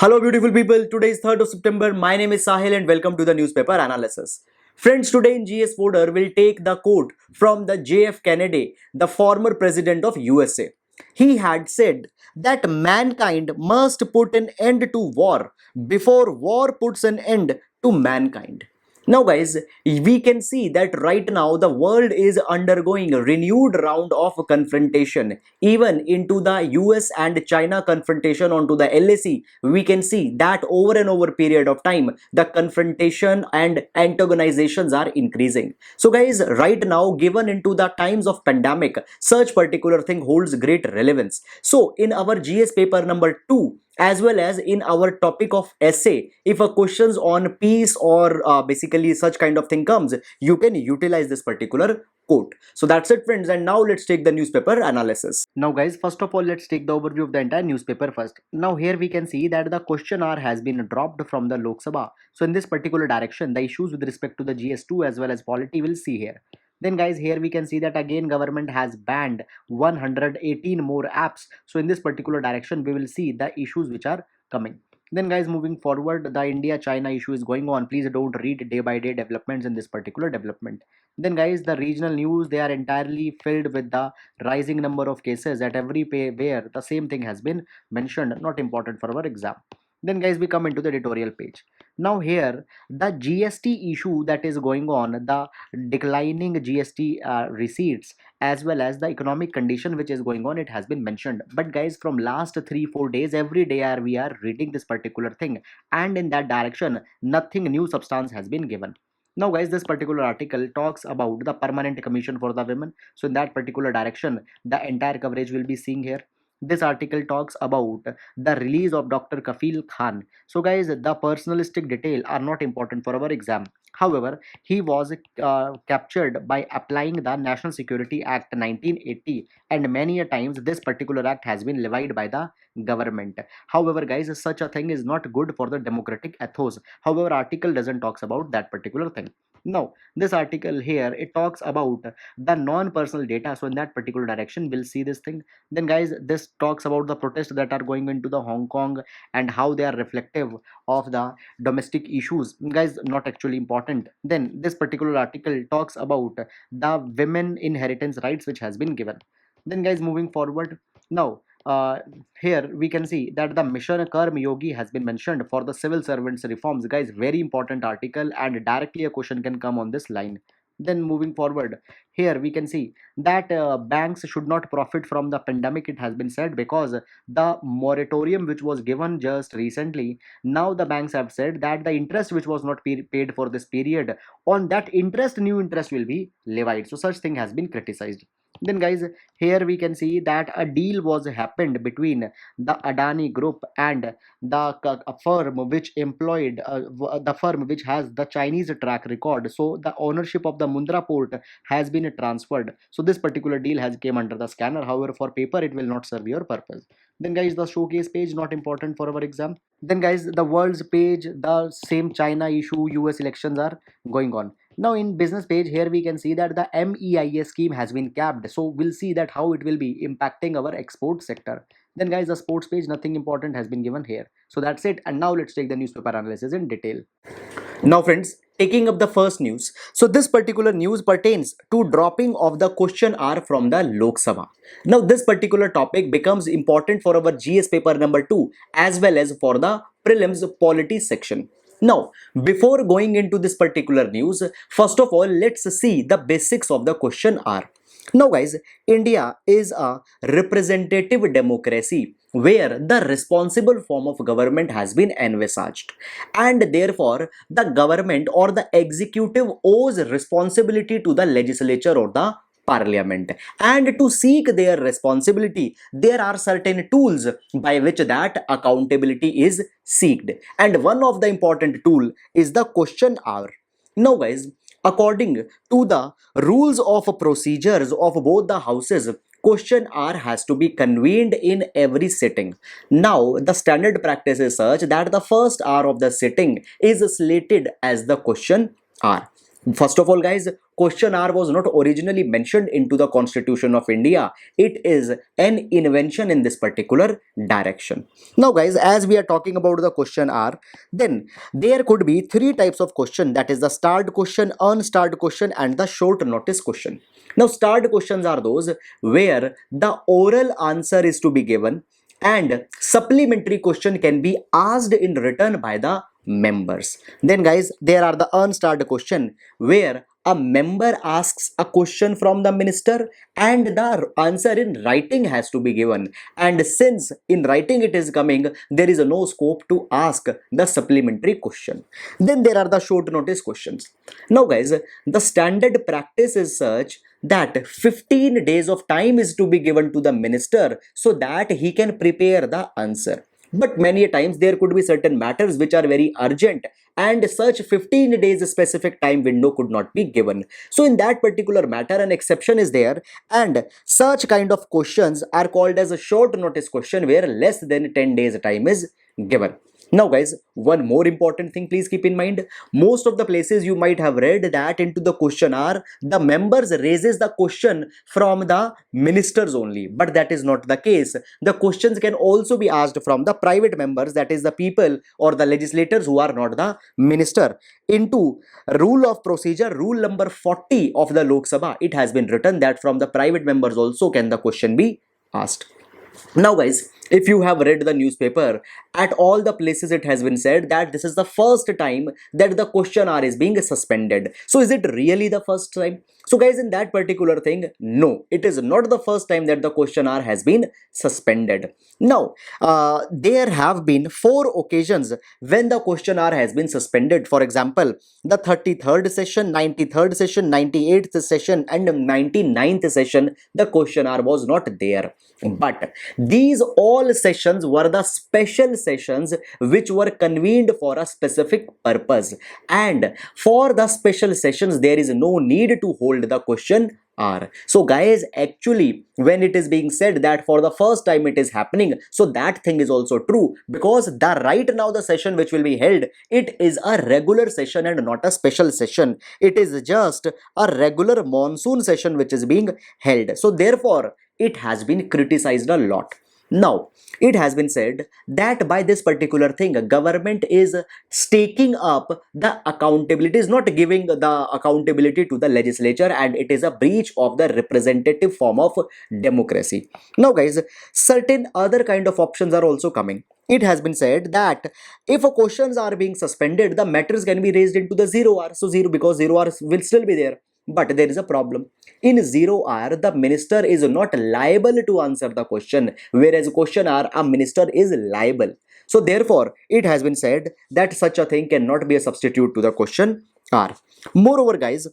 Hello, beautiful people. Today is 3rd of September. My name is Sahil and welcome to the newspaper analysis. Friends, today in GS Folder, we'll take the quote from the JF Kennedy, the former president of USA. He had said that mankind must put an end to war before war puts an end to mankind. Now guys, we can see that right now the world is undergoing a renewed round of confrontation. Even into the US and China confrontation onto the LAC, we can see that over and over period of time, the confrontation and antagonizations are increasing. So guys, right now, given into the times of pandemic, such particular thing holds great relevance. So in our GS paper number 2, as well as in our topic of essay, if a questions on peace or basically such kind of thing comes, you can utilize this particular quote. So that's it, friends, and now let's take the newspaper analysis. Now guys, first of all, let's take the overview of the entire newspaper first. Now here we can see that the question hour has been dropped from the Lok Sabha. So in this particular direction, the issues with respect to the GS2 as well as polity we'll see here. Then guys, here we can see that again government has banned 118 more apps. So in this particular direction, we will see the issues which are coming. Then guys, moving forward, the India-China issue is going on. Please don't read day by day developments in this particular development. Then guys, the regional news, they are entirely filled with the rising number of cases at every where the same thing has been mentioned, not important for our exam. Then guys, we come into the editorial page. Now here, the GST issue that is going on, the declining GST receipts as well as the economic condition which is going on, it has been mentioned. But guys, from last 3-4 days, every day we are reading this particular thing, and in that direction nothing new substance has been given. Now guys, this particular article talks about the permanent commission for the women. So in that particular direction, the entire coverage will be seeing here. This article talks about the release of Dr. Kafil Khan. So guys, the personalistic detail are not important for our exam. However, he was captured by applying the National Security Act 1980, and many a times this particular act has been levied by the government. However guys, such a thing is not good for the democratic ethos. However, article doesn't talks about that particular thing. Now this article here, it talks about the non-personal data. So in that particular direction, we'll see this thing. Then guys, this talks about the protests that are going into the Hong Kong and how they are reflective of the domestic issues. Guys, not actually important. Then this particular article talks about the women inheritance rights which has been given. Then guys, moving forward, now here we can see that the mission Karm Yogi has been mentioned for the civil servants reforms. Guys, very important article, and directly a question can come on this line. Then moving forward, here we can see that banks should not profit from the pandemic, it has been said, because the moratorium which was given just recently, now the banks have said that the interest which was not paid for this period, on that interest new interest will be levied. So such thing has been criticized. Then guys, here we can see that a deal was happened between the Adani group and the firm which employed the firm which has the Chinese track record. So the ownership of the Mundra port has been transferred. So this particular deal has came under the scanner. However, for paper it will not serve your purpose. Then guys, the showcase page, not important for our exam. Then guys, the world's page, the same China issue, US elections are going on. Now in business page, here we can see that the MEIA scheme has been capped. So we'll see that how it will be impacting our export sector. Then guys, the sports page, nothing important has been given here. So that's it. And now let's take the newspaper analysis in detail. Now friends, taking up the first news. So this particular news pertains to dropping of the question hour from the Lok Sabha. Now this particular topic becomes important for our GS paper number 2 as well as for the prelims polity section. Now, before going into this particular news, first of all, let's see the basics of the question hour. Now guys, India is a representative democracy where the responsible form of government has been envisaged, and therefore the government or the executive owes responsibility to the legislature or the parliament, and to seek their responsibility there are certain tools by which that accountability is seeked, and one of the important tool is the question hour. Now guys, according to the rules of procedures of both the houses, question hour has to be convened in every sitting. Now the standard practice is such that the first hour of the sitting is slated as the question hour. First of all guys, question R was not originally mentioned into the Constitution of India. It is an invention in this particular direction. Now guys, as we are talking about the question R, then there could be three types of question, that is the starred question, unstarred question and the short notice question. Now starred questions are those where the oral answer is to be given and supplementary question can be asked in return by the members. Then guys, there are the unstarred question where a member asks a question from the minister and the answer in writing has to be given, and since in writing it is coming, there is no scope to ask the supplementary question. Then there are the short notice questions. Now guys, the standard practice is such that 15 days of time is to be given to the minister so that he can prepare the answer. But many times there could be certain matters which are very urgent and such 15 days specific time window could not be given. So in that particular matter an exception is there, and such kind of questions are called as a short notice question where less than 10 days time is given. Now guys, one more important thing please keep in mind. Most of the places you might have read that into the question are the members raises the question from the ministers only, but that is not the case. The questions can also be asked from the private members, that is the people or the legislators who are not the minister. Into rule of procedure, rule number 40 of the Lok Sabha, it has been written that from the private members also can the question be asked. Now guys, if you have read the newspaper, at all the places it has been said that this is the first time that the question R is being suspended. So is it really the first time? So guys, in that particular thing, no, it is not the first time that the question R has been suspended. Now, there have been 4 occasions when the question R has been suspended. For example, the 33rd session, 93rd session, 98th session and 99th session, the question R was not there. But these all sessions were the special sessions which were convened for a specific purpose, and for the special sessions there is no need to hold the question R. So guys, actually when it is being said that for the first time it is happening, so that thing is also true, because the right now the session which will be held, it is a regular session and not a special session. It is just a regular monsoon session which is being held. So therefore it has been criticized a lot. Now, it has been said that by this particular thing, government is staking up the accountability, is not giving the accountability to the legislature, and it is a breach of the representative form of democracy. Now guys, certain other kind of options are also coming. It has been said that if questions are being suspended, the matters can be raised into the 0R. So 0, because 0R will still be there. But there is a problem. In 0R, the minister is not liable to answer the question, whereas question R, a minister is liable. So therefore, it has been said that such a thing cannot be a substitute to the question R. Moreover, guys,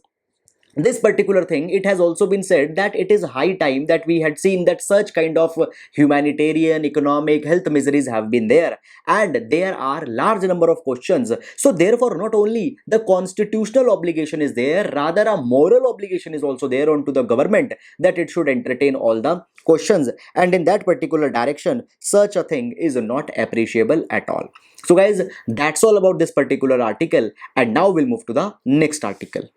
this particular thing, it has also been said that it is high time that we had seen that such kind of humanitarian, economic, health miseries have been there, and there are large number of questions. So therefore not only the constitutional obligation is there, rather a moral obligation is also there onto the government that it should entertain all the questions, and in that particular direction such a thing is not appreciable at all. So guys, that's all about this particular article, and now we'll move to the next article.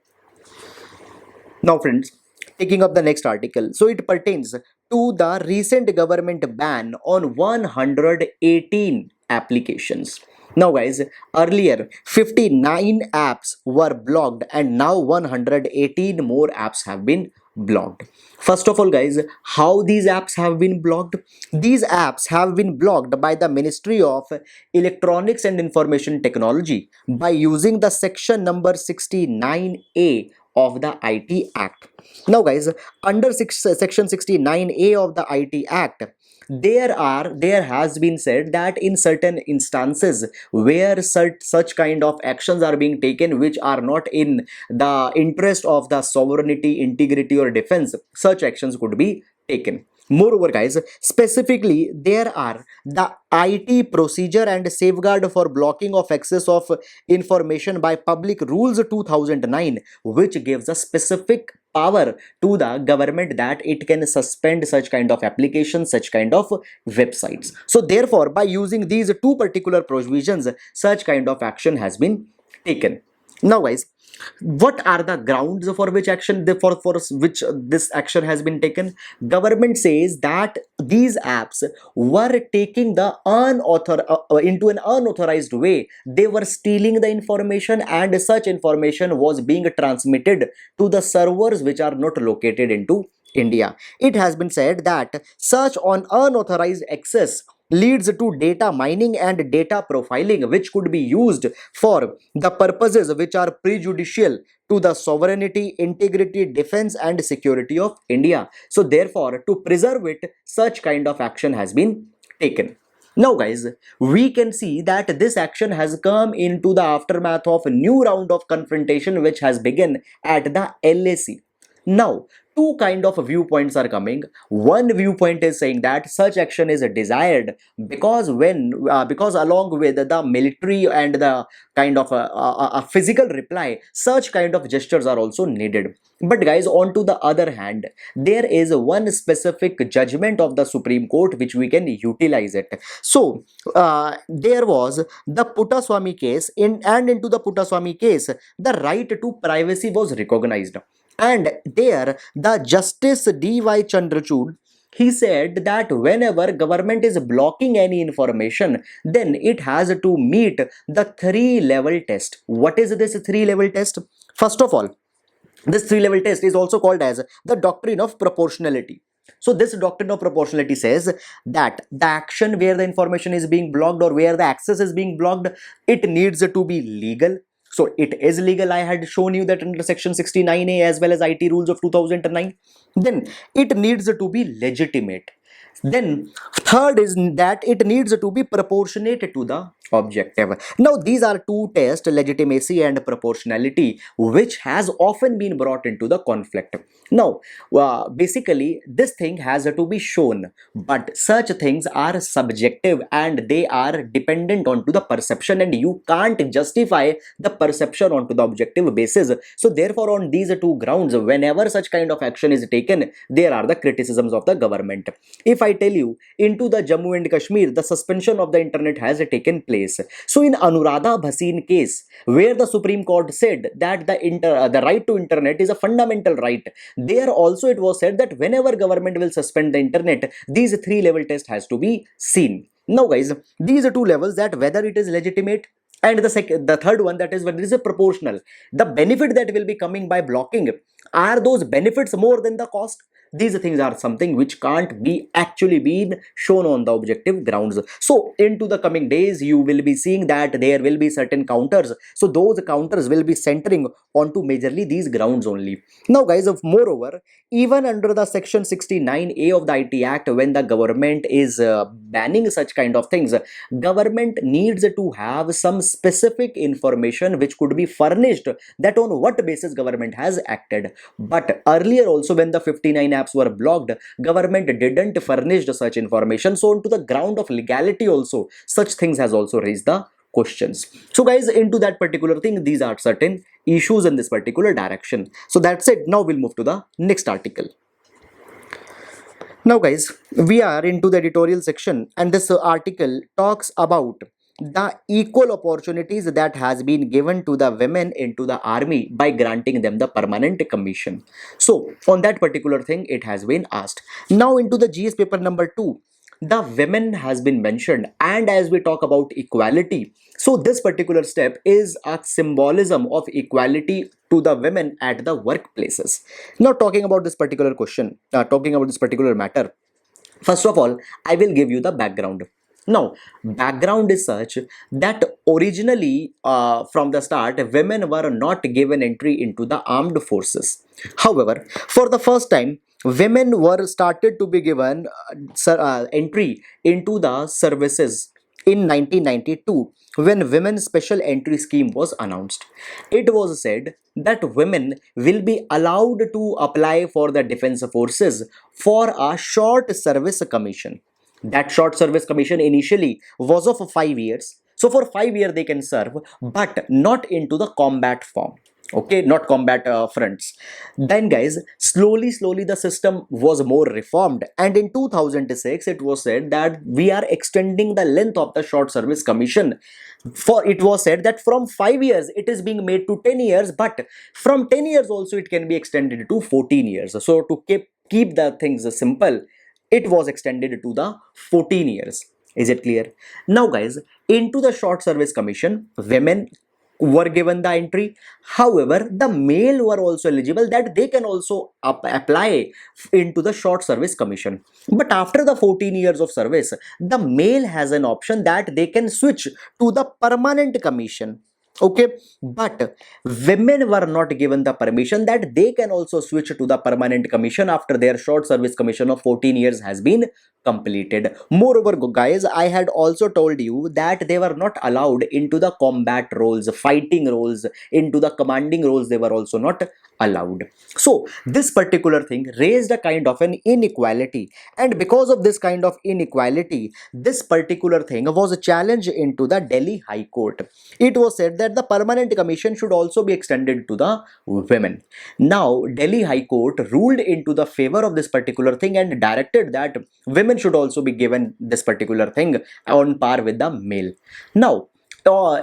Now friends, taking up the next article, so it pertains to the recent government ban on 118 applications. Now guys, earlier 59 apps were blocked and now 118 more apps have been blocked. First of all guys, how these apps have been blocked? These apps have been blocked by the Ministry of Electronics and Information Technology by using the section number 69A of the IT Act. Now guys, under section 69A of the IT Act, there has been said that in certain instances where such kind of actions are being taken which are not in the interest of the sovereignty, integrity or defense, such actions could be taken. Moreover guys, specifically there are the IT procedure and safeguard for blocking of access of information by public rules 2009, which gives a specific power to the government that it can suspend such kind of applications, such kind of websites. So therefore by using these two particular provisions, such kind of action has been taken. Now guys, what are the grounds for which action for which this action has been taken? Government says that these apps were taking the into an unauthorized way. They were stealing the information, and such information was being transmitted to the servers which are not located into India. It has been said that such on unauthorized access leads to data mining and data profiling, which could be used for the purposes which are prejudicial to the sovereignty, integrity, defense, and security of India. So, therefore, to preserve it, such kind of action has been taken. Now, guys, we can see that this action has come into the aftermath of a new round of confrontation which has begun at the LAC. Now, two kind of viewpoints are coming. One viewpoint is saying that such action is desired because along with the military and the kind of a physical reply, such kind of gestures are also needed. But guys, on to the other hand, there is one specific judgment of the Supreme Court which we can utilize it. So there was the Puttaswamy case, into the Puttaswamy case, the right to privacy was recognized. And there, the Justice D.Y. Chandrachud, he said that whenever government is blocking any information, then it has to meet the three-level test. What is this three-level test? First of all, this three-level test is also called as the doctrine of proportionality. So this doctrine of proportionality says that the action where the information is being blocked or where the access is being blocked, it needs to be legal. So it is legal. I had shown you that under section 69A as well as IT rules of 2009. Then it needs to be legitimate. Then third is that it needs to be proportionate to the objective. Now these are two tests, legitimacy and proportionality, which has often been brought into the conflict. Now basically this thing has to be shown, but such things are subjective and they are dependent onto the perception, and you can't justify the perception onto the objective basis. So therefore on these two grounds, whenever such kind of action is taken, there are the criticisms of the government. If I tell you, into the Jammu and Kashmir, the suspension of the internet has taken place. So in Anuradha Bhasin case, where the Supreme Court said that the right to internet is a fundamental right, there also it was said that whenever government will suspend the internet, these three-level test has to be seen. Now guys, these are two levels, that whether it is legitimate, and the third one, that is whether it is a proportional. The benefit that will be coming by blocking, are those benefits more than the cost? These things are something which can't be actually been shown on the objective grounds. So into the coming days, you will be seeing that there will be certain counters. So those counters will be centering onto majorly these grounds only. Now guys, moreover, even under the section 69A of the IT Act, when the government is banning such kind of things, government needs to have some specific information which could be furnished, that on what basis government has acted. But earlier also, when the 59 apps were blocked, government didn't furnish such information. So onto the ground of legality also, such things has also raised the questions. So guys, into that particular thing, these are certain issues in this particular direction. So that's it. Now we'll move to the next article. Now guys, we are into the editorial section, and this article talks about the equal opportunities that has been given to the women into the army by granting them the permanent commission. So on that particular thing, it has been asked. Now into the GS paper number 2, the women has been mentioned, and as we talk about equality, so this particular step is a symbolism of equality to the women at the workplaces. Now talking about this particular question, talking about this particular matter, first of all, I will give you the background. Now, background is such that originally from the start, women were not given entry into the armed forces. However, for the first time, women were started to be given entry into the services in 1992, when women's special entry scheme was announced. It was said that women will be allowed to apply for the defense forces for a short service commission. That short service commission initially was of 5 years. So for 5 years they can serve, but not into the combat form. okay, not combat fronts. Then guys, slowly the system was more reformed, and in 2006 it was said that we are extending the length of the short service commission. For it was said that from 5 years it is being made to 10 years, but from 10 years also it can be extended to 14 years. So to keep the things simple, it was extended to the 14 years. Is it clear? Now guys, into the short service commission, women were given the entry. However, the male were also eligible, that they can also apply into the short service commission. But after the 14 years of service, the male has an option that they can switch to the permanent commission. Okay, but women were not given the permission that they can also switch to the permanent commission after their short service commission of 14 years has been completed. Moreover, guys, I had also told you that they were not allowed into the combat roles, fighting roles, into the commanding roles, they were also not allowed. So this particular thing raised a kind of an inequality, and because of this kind of inequality, this particular thing was a challenge into the Delhi High Court. It was said that the permanent commission should also be extended to the women. Now Delhi High Court ruled into the favor of this particular thing and directed that women should also be given this particular thing on par with the male. Now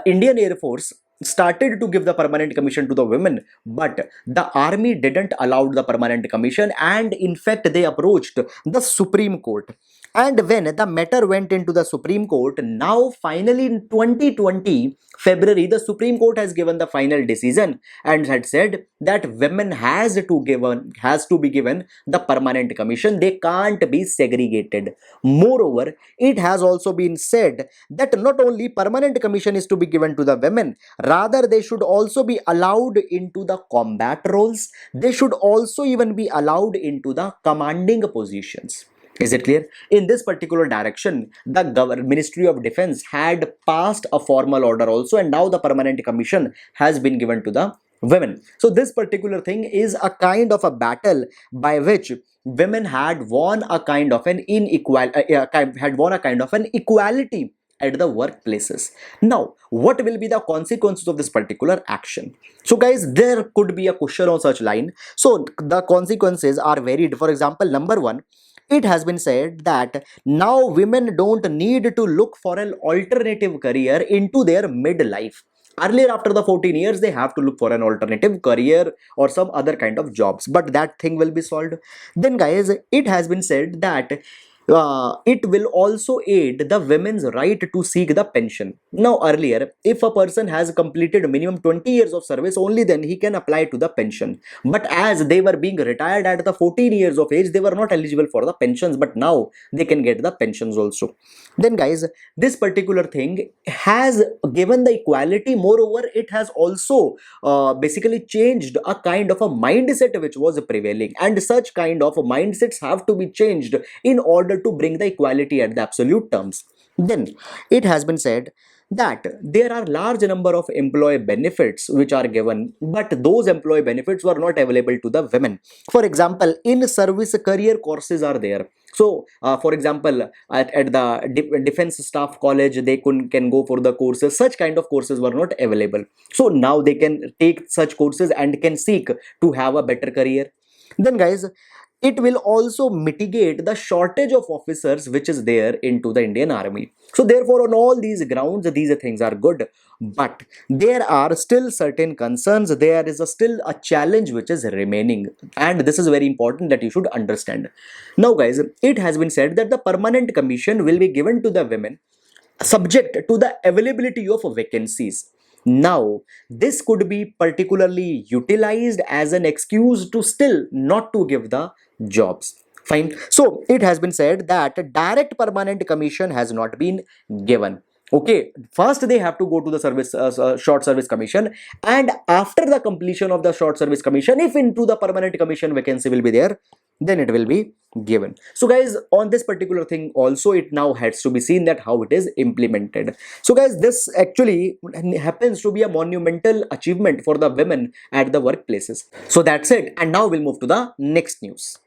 Indian Air Force started to give the permanent commission to the women, but the army didn't allow the permanent commission, and in fact they approached the Supreme Court. And when the matter went into the Supreme Court, now finally in 2020 February, the Supreme Court has given the final decision and had said that women has to be given the permanent commission. They can't be segregated. Moreover, it has also been said that not only permanent commission is to be given to the women, rather they should also be allowed into the combat roles. They should also even be allowed into the commanding positions. Is it clear? In this particular direction, the Ministry of Defense had passed a formal order also, and now the permanent commission has been given to the women. So this particular thing is a kind of a battle by which women had won a kind of an equality at the workplaces. Now, what will be the consequences of this particular action? So guys, there could be a question on such line. So the consequences are varied. For example, number one, it has been said that now women don't need to look for an alternative career into their midlife. Earlier, after the 14 years, they have to look for an alternative career or some other kind of jobs, but that thing will be solved. Then guys, it has been said that it will also aid the women's right to seek the pension. Now earlier, if a person has completed minimum 20 years of service, only then he can apply to the pension. But as they were being retired at the 14 years of age, they were not eligible for the pensions, but now they can get the pensions also. Then guys, this particular thing has given the equality. Moreover, it has also basically changed a kind of a mindset which was prevailing, and such kind of mindsets have to be changed in order to bring the equality at the absolute terms. Then it has been said that there are large number of employee benefits which are given, but those employee benefits were not available to the women. For example, in service career courses are there. So for example, at the defense staff college, they can go for the courses. Such kind of courses were not available, so now they can take such courses and can seek to have a better career. Then guys, it will also mitigate the shortage of officers which is there into the Indian Army. So therefore, on all these grounds, these things are good, but there are still certain concerns. There is still a challenge which is remaining, and this is very important that you should understand. Now guys, it has been said that the permanent commission will be given to the women subject to the availability of vacancies. Now, this could be particularly utilized as an excuse to still not to give the jobs. Fine. So, it has been said that direct permanent commission has not been given. Okay, first they have to go to the short service commission, and after the completion of the short service commission, if into the permanent commission vacancy will be there, then it will be given. So guys, on this particular thing also, it now has to be seen that how it is implemented. So guys, this actually happens to be a monumental achievement for the women at the workplaces. So that's it, and now we'll move to the next news.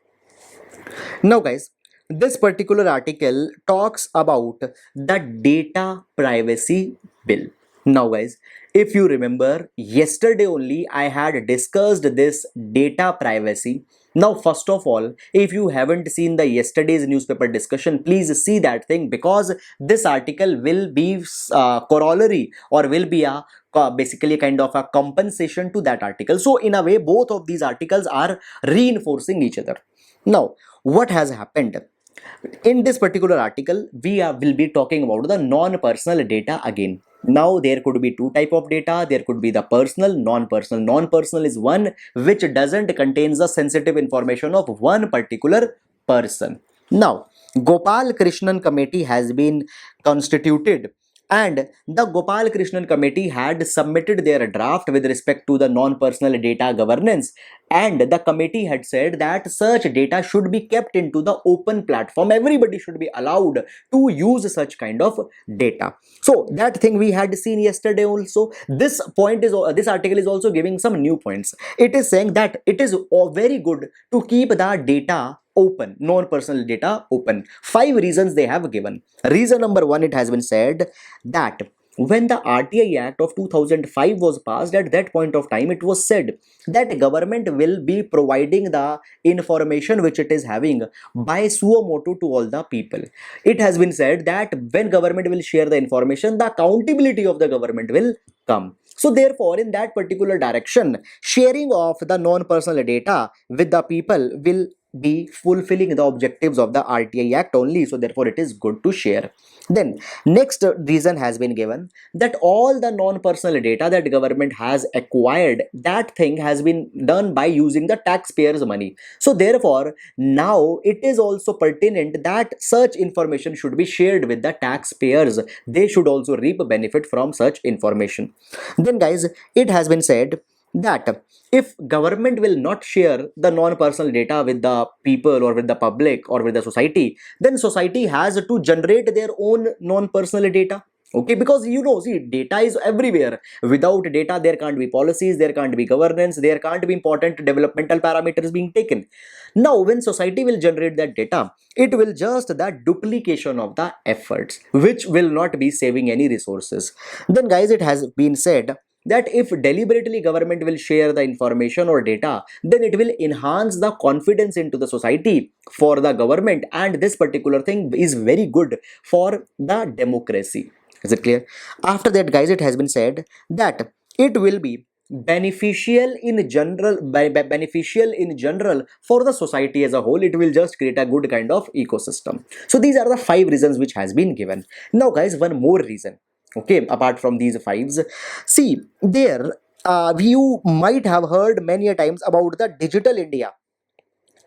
Now guys, this particular article talks about the data privacy bill. Now, guys, if you remember, yesterday only I had discussed this data privacy. Now, first of all, if you haven't seen the yesterday's newspaper discussion, please see that thing, because this article will be corollary, or will be a basically kind of a compensation to that article. So, in a way, both of these articles are reinforcing each other. Now, what has happened? In this particular article, will be talking about the non-personal data again. Now, there could be two type of data. There could be the personal, non-personal. Non-personal is one which doesn't contains the sensitive information of one particular person. Now, Gopal Krishnan committee has been constituted, and the Gopal Krishnan committee had submitted their draft with respect to the non-personal data governance, and the committee had said that such data should be kept into the open platform. Everybody should be allowed to use such kind of data. So that thing we had seen yesterday also. This point is, this article is also giving some new points. It is saying that it is very good to keep the data open, non-personal data open. 5 reasons they have given. Reason number 1, it has been said that when the RTI Act of 2005 was passed, at that point of time, it was said that government will be providing the information which it is having by suo motu to all the people. It has been said that when government will share the information, the accountability of the government will come. So therefore, in that particular direction, sharing of the non-personal data with the people will be fulfilling the objectives of the RTI Act only. So therefore, it is good to share. Then next reason has been given that all the non-personal data that government has acquired, that thing has been done by using the taxpayers' money. So therefore, now it is also pertinent that such information should be shared with the taxpayers. They should also reap benefit from such information. Then guys, it has been said that if government will not share the non-personal data with the people or with the public or with the society, then society has to generate their own non-personal data. Okay, because see, data is everywhere. Without data, there can't be policies, there can't be governance, there can't be important developmental parameters being taken. Now, when society will generate that data, it will just the duplication of the efforts, which will not be saving any resources. Then guys, it has been said that if deliberately government will share the information or data, then it will enhance the confidence into the society for the government, and this particular thing is very good for the democracy. Is it clear? After that guys, it has been said that it will be beneficial in general, beneficial in general for the society as a whole. It will just create a good kind of ecosystem. So these are the 5 reasons which has been given. Now guys, one more reason, okay, apart from these 5s. See, there you might have heard many a times about the digital India,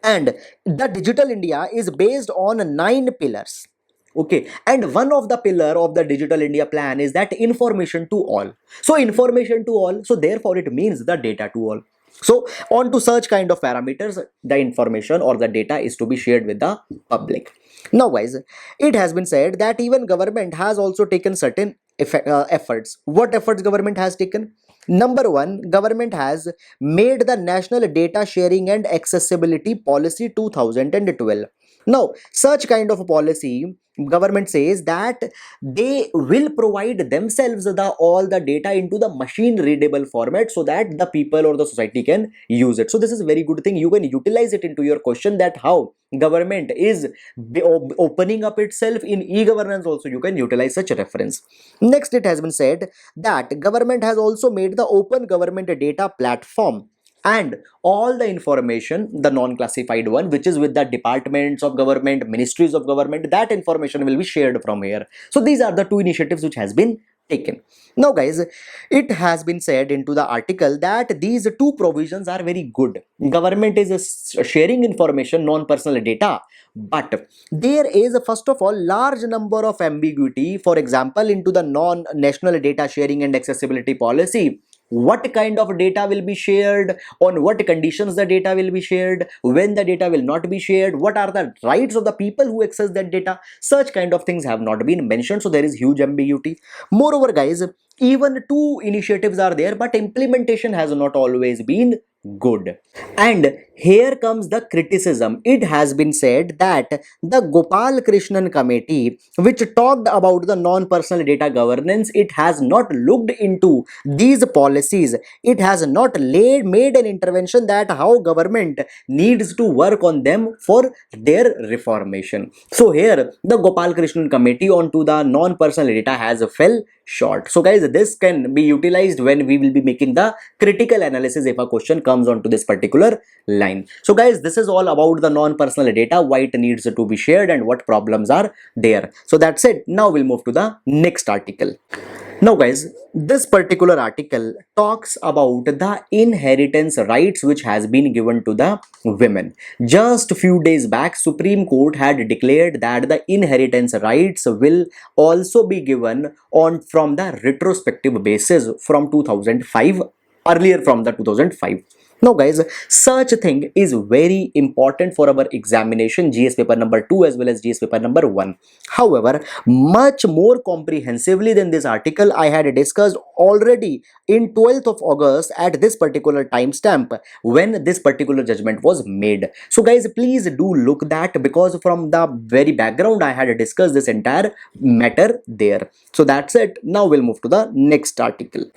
and the digital India is based on 9 pillars. Okay, and one of the pillar of the digital India plan is that information to all. So information to all, so therefore it means the data to all. So on to such kind of parameters, the information or the data is to be shared with the public. Now guys, it has been said that even government has also taken certain efforts. What efforts government has taken? Number 1, government has made the National Data Sharing and Accessibility Policy 2012. Now, such kind of a policy, government says that they will provide themselves all the data into the machine readable format, so that the people or the society can use it. So this is a very good thing. You can utilize it into your question, that how government is opening up itself in e-governance. Also you can utilize such a reference. Next, it has been said that government has also made the open government data platform, and all the information, the non-classified one, which is with the departments of government, ministries of government, that information will be shared from here. So these are the 2 initiatives which has been taken. Now guys, it has been said into the article that these 2 provisions are very good. Government is sharing information, non-personal data, but there is first of all large number of ambiguity. For example, into the non-national data sharing and accessibility policy, what kind of data will be shared, on what conditions the data will be shared, when the data will not be shared, what are the rights of the people who access that data, such kind of things have not been mentioned. So there is huge ambiguity. Moreover guys, even 2 initiatives are there, but implementation has not always been good. And here comes the criticism. It has been said that the Gopal Krishnan committee, which talked about the non-personal data governance, it has not looked into these policies. It has not made an intervention that how government needs to work on them for their reformation. So here the Gopal Krishnan committee onto the non-personal data has fell short. So guys, this can be utilized when we will be making the critical analysis if a question comes onto this particular line. So guys, this is all about the non-personal data, why it needs to be shared and what problems are there. So that's it. Now we'll move to the next article. Now guys, this particular article talks about the inheritance rights which has been given to the women. Just a few days back, Supreme Court had declared that the inheritance rights will also be given on from the retrospective basis from 2005, earlier from the 2005. Now guys, such a thing is very important for our examination GS paper number 2 as well as GS paper number 1. However, much more comprehensively than this article I had discussed already in 12th of August at this particular timestamp when this particular judgment was made. So guys, please do look that, because from the very background I had discussed this entire matter there. So that's it. Now we'll move to the next article.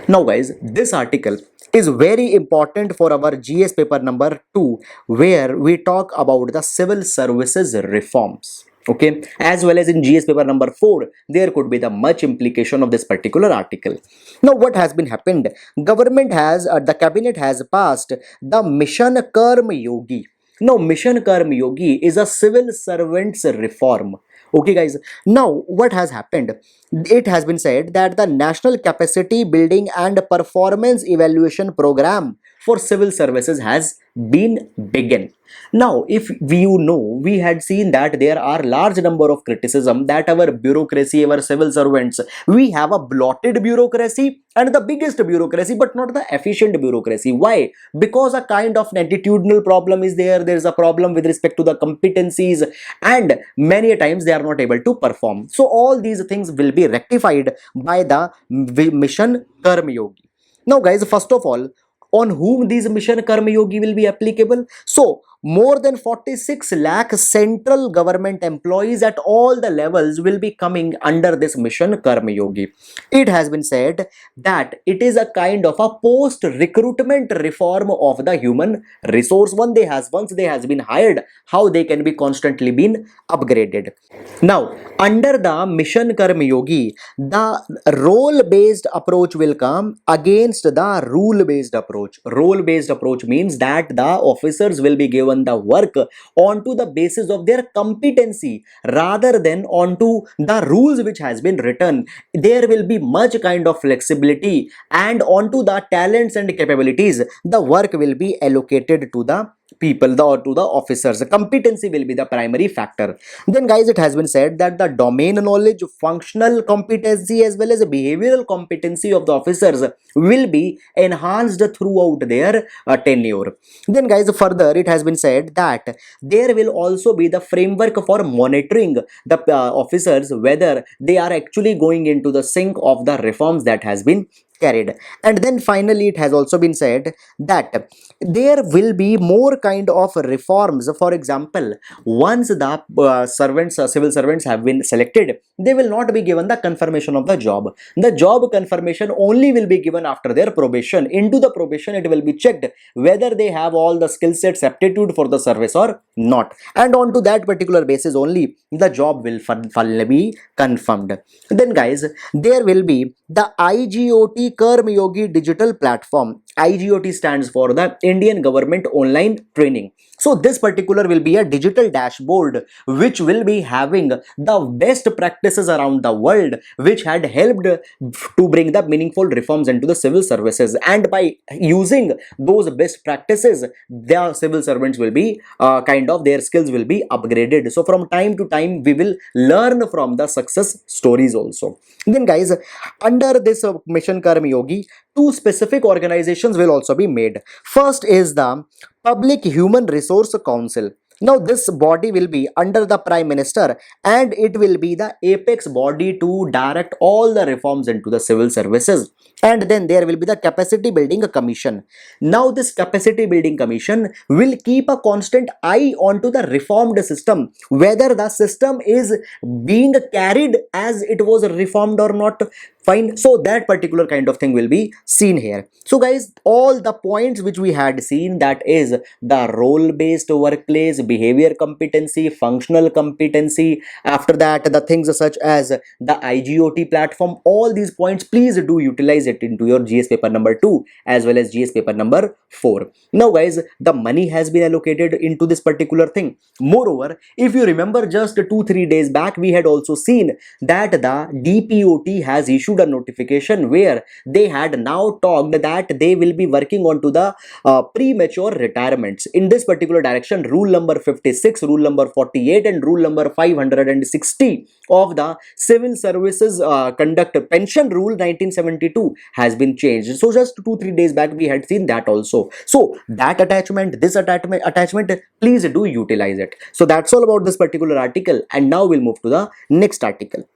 Now guys, this article is very important for our GS paper number 2, where we talk about the civil services reforms. Okay, as well as in GS paper number 4, there could be the much implication of this particular article. Now what has been happened? The cabinet has passed the Mission Karma Yogi. Now Mission Karma Yogi is a civil servants reform. Okay guys, now what has happened? It has been said that the National Capacity Building and Performance Evaluation Program for civil services has been begun. Now if we had seen that there are large number of criticism that our bureaucracy, our civil servants, we have a blotted bureaucracy and the biggest bureaucracy, but not the efficient bureaucracy. Why? Because a kind of attitudinal problem is there. There is a problem with respect to the competencies, and many times they are not able to perform. So all these things will be rectified by the Mission Karma Yogi. Now guys, first of all, on whom these Mission Karma Yogi will be applicable? So more than 46 lakh central government employees at all the levels will be coming under this Mission Karma Yogi. It has been said that it is a kind of a post recruitment reform of the human resource. Once they has been hired, how they can be constantly been upgraded. Now under the Mission Karma Yogi, the role based approach will come against the rule based approach. Role based approach means that the officers will be given the work onto the basis of their competency rather than onto the rules which has been written. There will be much kind of flexibility, and onto the talents and capabilities the work will be allocated to the people or to the officers. The competency will be the primary factor. Then guys, it has been said that the domain knowledge, functional competency as well as behavioral competency of the officers will be enhanced throughout their tenure. Then guys, further it has been said that there will also be the framework for monitoring the officers whether they are actually going into the sync of the reforms that has been carried. And then finally it has also been said that there will be more kind of reforms. For example, once the civil servants have been selected, they will not be given the confirmation of the job. The job confirmation only will be given after their probation. Into the probation it will be checked whether they have all the skill sets aptitude for the service or not, and on to that particular basis only the job will be confirmed. Then guys, there will be the IGOT Karma Yogi digital platform. IGOT stands for the Indian Government Online Training. So this particular will be a digital dashboard which will be having the best practices around the world which had helped to bring the meaningful reforms into the civil services, and by using those best practices the civil servants will be their skills will be upgraded. So from time to time we will learn from the success stories also. Then guys, under this Mission Karma Yogi, two specific organizations will also be made. First is the Public Human Resource Council. Now, this body will be under the Prime Minister, and it will be the apex body to direct all the reforms into the civil services. And then there will be the Capacity Building Commission. Now, this Capacity Building Commission will keep a constant eye onto the reformed system, whether the system is being carried as it was reformed or not. Fine. So that particular kind of thing will be seen here. So guys, all the points which we had seen, that is the role based workplace, behavior competency, functional competency, after that the things such as the IGOT platform, all these points, please do utilize it into your GS paper number 2 as well as GS paper number 4. Now guys, the money has been allocated into this particular thing. Moreover, if you remember, just 2-3 days back we had also seen that the DPOT has issued a notification where they had now talked that they will be working on to the premature retirements. In this particular direction, rule number 56, rule number 48 and rule number 560 of the Civil Services Conduct Pension Rule 1972 has been changed. So just 2-3 days back we had seen that also. So that attachment, this attachment, please do utilize it. So that's all about this particular article, and now we'll move to the next article.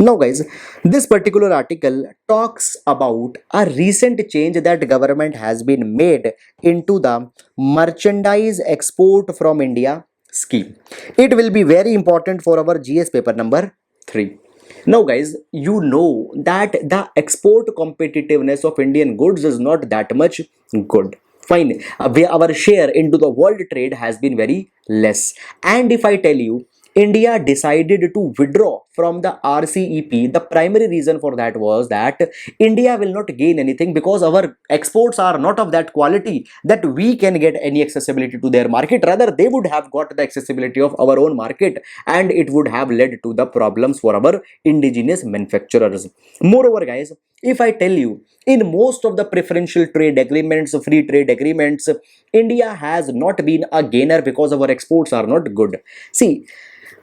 Now guys, this particular article talks about a recent change that government has been made into the merchandise export from India scheme. It will be very important for our GS paper number 3. Now guys, you know that the export competitiveness of Indian goods is not that much good. Fine, our share into the world trade has been very less. And if I tell you, India decided to withdraw from the RCEP, the primary reason for that was that India will not gain anything because our exports are not of that quality that we can get any accessibility to their market. Rather, they would have got the accessibility of our own market, and it would have led to the problems for our indigenous manufacturers. Moreover, guys, if I tell you, in most of the preferential trade agreements, free trade agreements, India has not been a gainer because our exports are not good. See,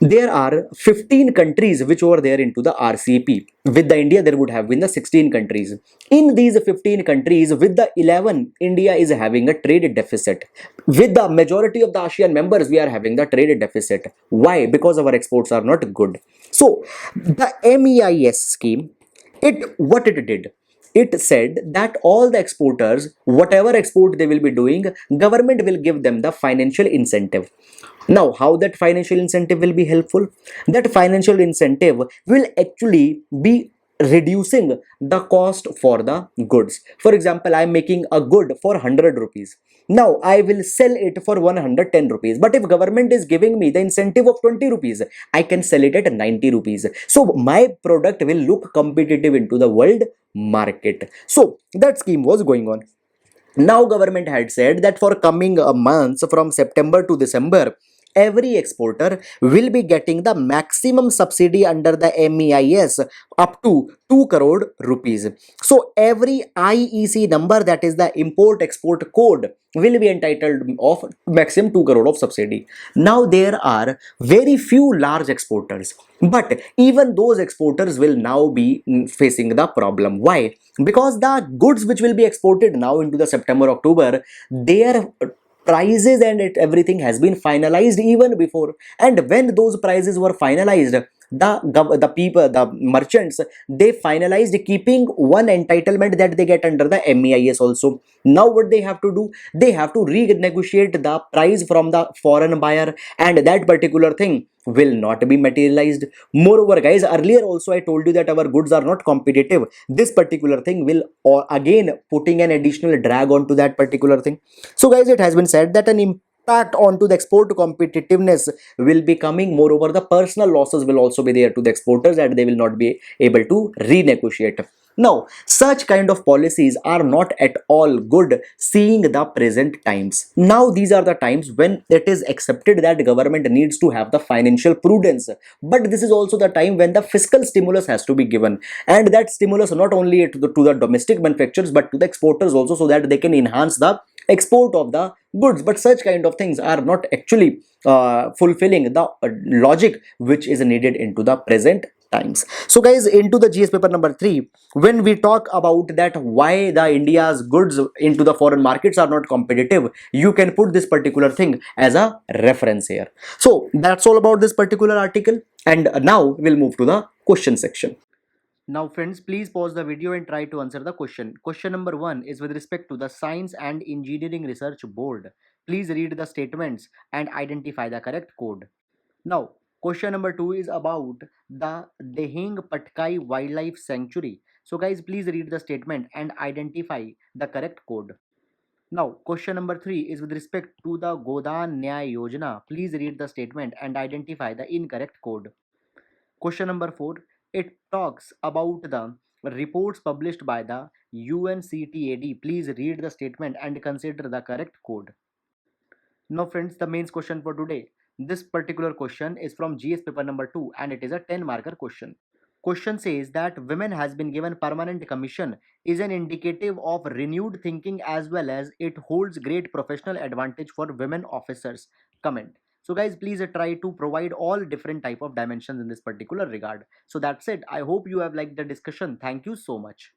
there are 15 countries which were there into the RCEP. With the India, there would have been the 16 countries. In these 15 countries, with the 11, India is having a trade deficit. With the majority of the ASEAN members, we are having the trade deficit. Why? Because our exports are not good. So, the MEIS scheme, what it did, it said that all the exporters, whatever export they will be doing, government will give them the financial incentive. Now, how that financial incentive will be helpful? That financial incentive will actually be reducing the cost for the goods. For example, I am making a good for 100 rupees. Now, I will sell it for 110 rupees. But if government is giving me the incentive of 20 rupees, I can sell it at 90 rupees. So, my product will look competitive into the world market. So, that scheme was going on. Now government had said that for coming months from September to December, every exporter will be getting the maximum subsidy under the MEIS up to 2 crore rupees. So every IEC number, that is the import export code, will be entitled of maximum 2 crore of subsidy. Now there are very few large exporters, but even those exporters will now be facing the problem. Why? Because the goods which will be exported now into the September October, their prices and everything has been finalized even before, and when those prices were finalized, the people, the merchants, they finalized keeping one entitlement that they get under the MEIS also. Now what they have to do, they have to renegotiate the price from the foreign buyer, and that particular thing will not be materialized. Moreover, guys, earlier also I told you that our goods are not competitive. This particular thing will again putting an additional drag onto that particular thing. So guys, it has been said that an impact onto the export competitiveness will be coming. Moreover, the personal losses will also be there to the exporters, and they will not be able to renegotiate. Now, such kind of policies are not at all good seeing the present times. Now, these are the times when it is accepted that government needs to have the financial prudence. But this is also the time when the fiscal stimulus has to be given. And that stimulus not only to the domestic manufacturers but to the exporters also, so that they can enhance the export of the goods. But such kind of things are not actually fulfilling the logic which is needed into the present times. So guys, into the GS paper number 3, when we talk about that why the India's goods into the foreign markets are not competitive, you can put this particular thing as a reference here. So that's all about this particular article, and now we'll move to the question section. Now friends, please pause the video and try to answer the question. Question number 1 is with respect to the Science and Engineering Research Board. Please read the statements and identify the correct code. Now, question number 2 is about the Deheng Patkai Wildlife Sanctuary. So guys, please read the statement and identify the correct code. Now, question number 3 is with respect to the Godan Nyay Yojana. Please read the statement and identify the incorrect code. Question number 4, it talks about the reports published by the UNCTAD. Please read the statement and consider the correct code. Now friends, the main question for today. This particular question is from GS paper number 2 and it is a 10 marker question. Question says that women has been given permanent commission is an indicative of renewed thinking as well as it holds great professional advantage for women officers. Comment. So guys, please try to provide all different type of dimensions in this particular regard. So that's it. I hope you have liked the discussion. Thank you so much.